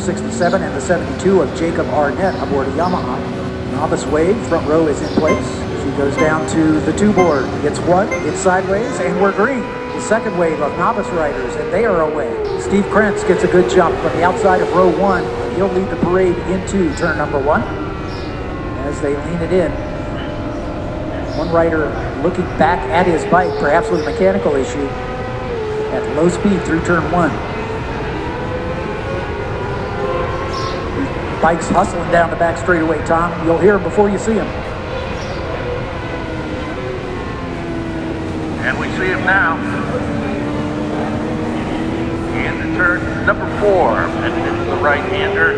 67 and the 72 of Jacob Arnett aboard a Yamaha. Novice wave, front row is in place. She goes down to the 2 board. It's 1, it's sideways, and we're green. The second wave of novice riders, and they are away. Steve Krentz gets a good jump from the outside of row 1. He'll lead the parade into turn number 1 as they lean it in. One rider looking back at his bike, perhaps with a mechanical issue, at low speed through turn 1. Bike's hustling down the back straightaway, Tom. You'll hear him before you see him. And we see him now. Into turn number 4, and it's the right-hander.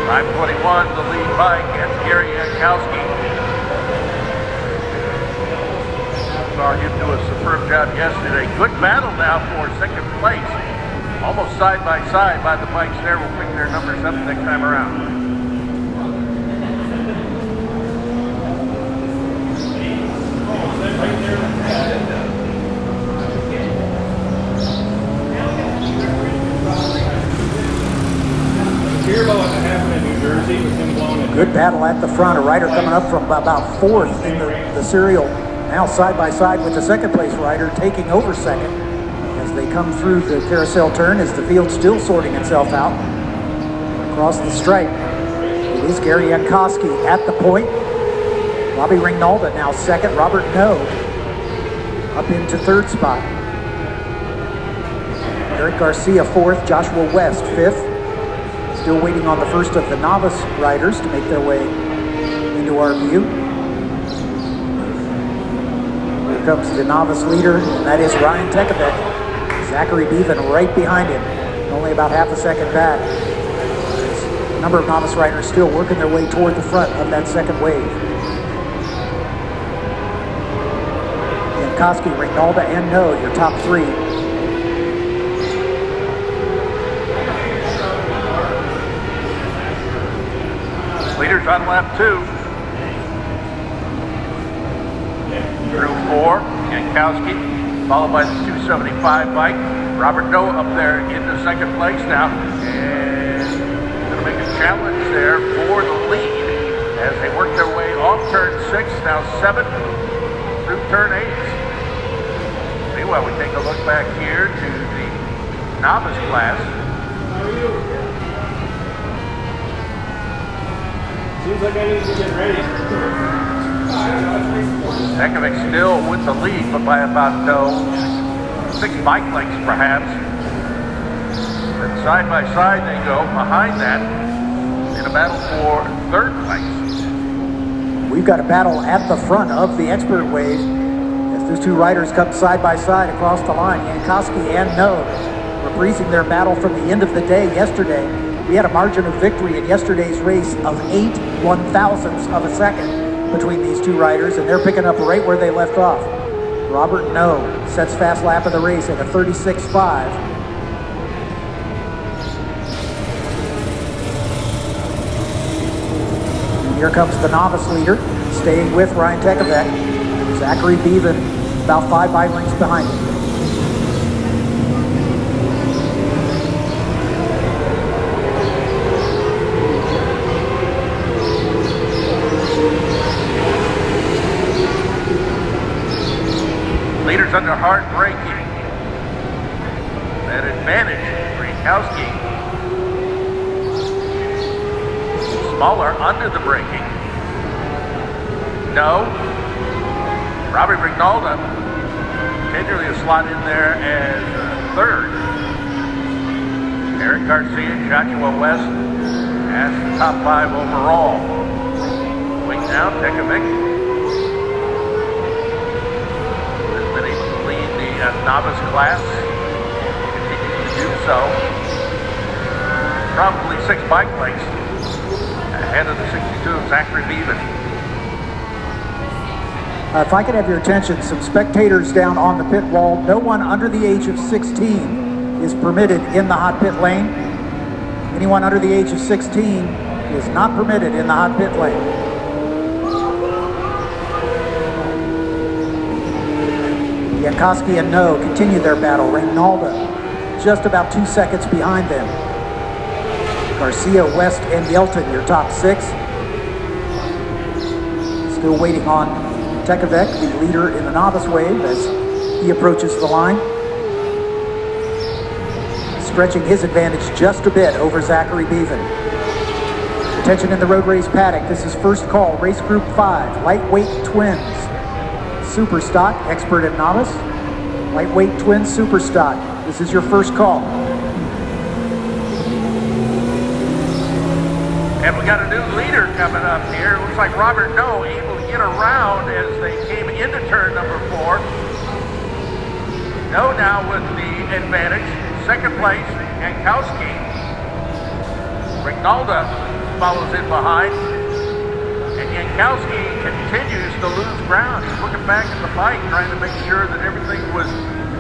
521, the lead bike, that's Gary Yankowski. Saw him do a superb job yesterday. Good battle now for second place. Almost side by side by the bikes there. We'll pick their numbers up next time around. Good battle at the front. A rider coming up from about 4th in the serial. Now side by side with the second place rider taking over second as they come through the carousel turn as the field still sorting itself out. Across the stripe, it is Gary Yankowski at the point. Bobby Ringnalda now second. Robert No up into 3rd spot. Eric Garcia 4th. Joshua West 5th. Still waiting on the first of the novice riders to make their way into our view. Here comes the novice leader, and that is Ryan Tekevec. Zachary Bevan right behind him, only about half a second back. A number of novice riders still working their way toward the front of that second wave. Yankowski, Ringnalda, and No, your top 3. Leaders on lap 2. Through 4, Yankowski, followed by the 275 bike. Robert No up there into second place now, and going to make a challenge there for the lead as they work their way off turn 6, now 7 through turn 8. Meanwhile, we take a look back here to the novice class. Seems like I need to get ready. Tekevec still with the lead, but by about 6 bike lengths perhaps. And side by side they go behind that in a battle for 3rd place. We've got a battle at the front of the expert wave as those 2 riders come side by side across the line. Yankowski and No reprising their battle from the end of the day yesterday. We had a margin of victory in yesterday's race of 8 1/1000ths of a second between these 2 riders, and they're picking up right where they left off. Robert No sets fast lap of the race at a 36.5. And here comes the novice leader, staying with Ryan Tekevec. Zachary Bevan, about 5 bike lengths behind him. Leaders under hard braking. That advantage for Yankowski. Smaller under the braking. No. Robbie Ringnalda continually a slot in there as 3rd. Eric Garcia, Joshua West as the top 5 overall. Wait now, Tekevec. Novice class, continues to do so. Probably 6 bike lengths ahead of the 62 of Zachary Bevan. If I could have your attention, some spectators down on the pit wall. No one under the age of 16 is permitted in the hot pit lane. Anyone under the age of 16 is not permitted in the hot pit lane. Yankowski and No continue their battle. Ringnalda just about 2 seconds behind them. Garcia, West, and Yelton, your top 6. Still waiting on Tekavec, the leader in the novice wave, as he approaches the line. Stretching his advantage just a bit over Zachary Bevan. Attention in the road race paddock. This is first call, race group 5, lightweight twins. Super stock, expert and novice. Lightweight twins, super stock. This is your first call. And we got a new leader coming up here. Looks like Robert No able to get around as they came into turn number 4. No now with the advantage. Second place, Yankowski. Rignalda follows in behind. And Yankowski continues to lose ground. He's looking back at the bike, trying to make sure that everything was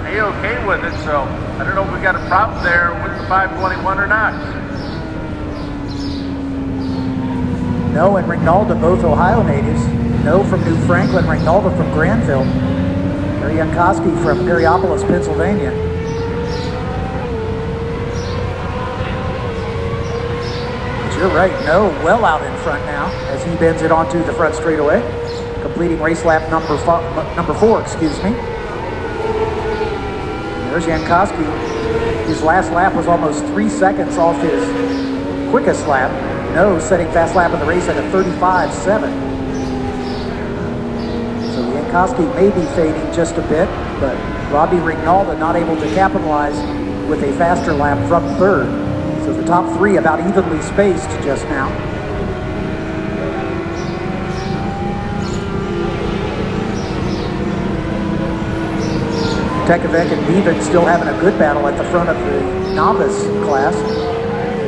A-okay with it. So I don't know if we got a problem there with the 521 or not. No and Rignalda, both Ohio natives. No from New Franklin, Rignalda from Granville. Harry Yankowski from Perryopolis, Pennsylvania. But you're right, No well out in front now as he bends it onto the front straightaway, completing race lap number 4, excuse me. There's Yankowski. His last lap was almost 3 seconds off his quickest lap. No setting fast lap of the race at a 35.7. So Yankowski may be fading just a bit, but Robbie Rignalda not able to capitalize with a faster lap from third. So the top 3 about evenly spaced just now. Tekavec and Bevan still having a good battle at the front of the novice class.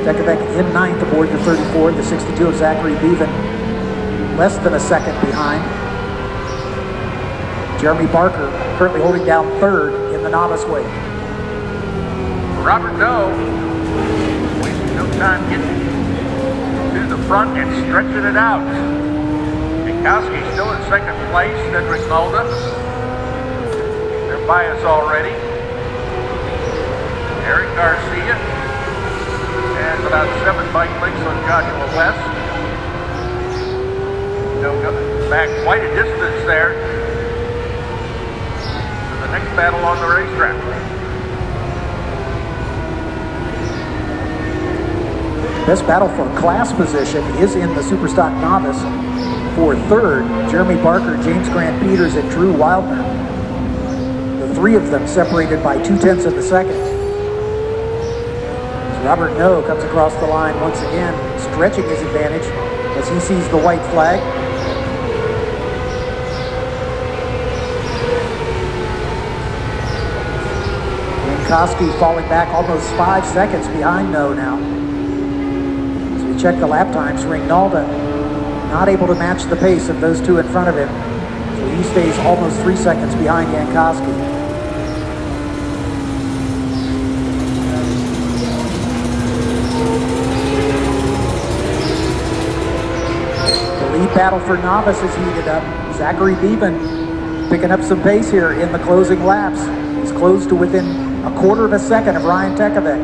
Tekavec in 9th aboard the 34, the 62 of Zachary Bevan, less than a second behind. Jeremy Barker currently holding down 3rd in the novice wave. Robert No, wasting no time getting to the front and stretching it out. Yankowski still in 2nd place, then Rignalda. They're by us already. Eric Garcia has about 7 bike lengths on Joshua West. No, back quite a distance there to the next battle on the racetrack. Best battle for class position is in the Superstock Novice. For 3rd, Jeremy Barker, James Grant Peters, and Drew Wildner. The 3 of them separated by 0.2 of a second. Robert No comes across the line once again, stretching his advantage as he sees the white flag. Yankowski falling back almost 5 seconds behind No now. As we check the lap times, Rignalda not able to match the pace of those 2 in front of him. So he stays almost 3 seconds behind Yankowski. Battle for novice is heated up. Zachary Bevan picking up some pace here in the closing laps. He's close to within a 1/4 of a second of Ryan Tekavec.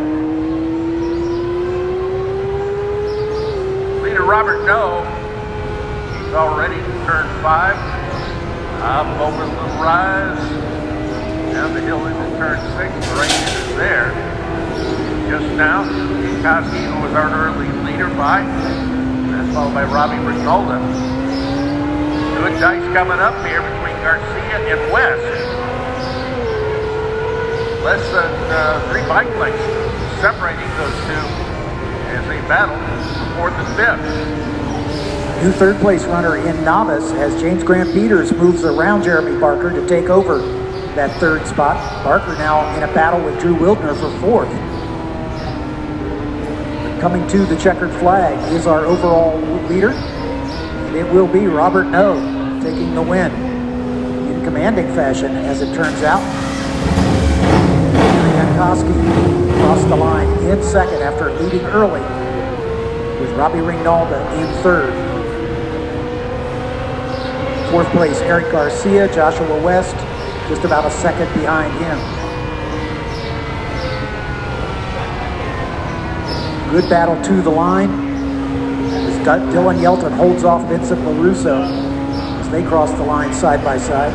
Leader Robert No, he's already in turn 5. Up over the little rise, down the hill into turn 6. The race is there. Just now, Yankowski, who was our early leader by. Followed by Robbie Rignalda. Good dice coming up here between Garcia and West. Less than 3 bike lengths separating those 2 as they battle for 4th and 5th. New 3rd place runner in novice as James Grant Peters moves around Jeremy Barker to take over that 3rd spot. Barker now in a battle with Drew Wildner for 4th. Coming to the checkered flag is our overall leader, and it will be Robert No taking the win in commanding fashion, as it turns out. Yankowski crossed the line in 2nd after leading early, with Robbie Rignalda in 3rd. 4th place, Eric Garcia, Joshua West, just about a second behind him. Good battle to the line. As Dylan Yelton holds off Vincent LaRusso as they cross the line side by side.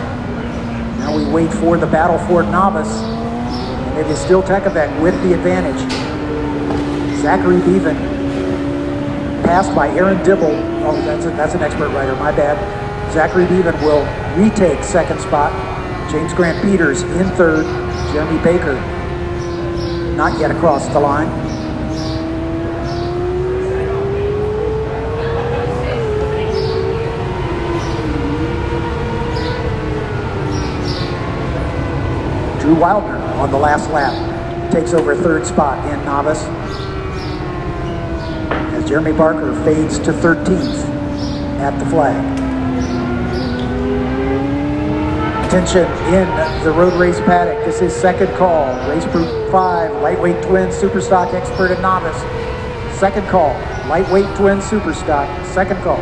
Now we wait for the battle for novice. And it is still Tekavec with the advantage. Zachary Bevan, passed by Aaron Dibble. Oh, that's an expert rider, my bad. Zachary Bevan will retake second spot. James Grant Peters in third. Jeremy Baker not yet across the line. Drew Wildner on the last lap takes over third spot in novice as Jeremy Barker fades to 13th at the flag. Attention in the road race paddock. This is second call. Race Group 5, lightweight twin superstock expert and novice. Second call, lightweight twin superstock, second call.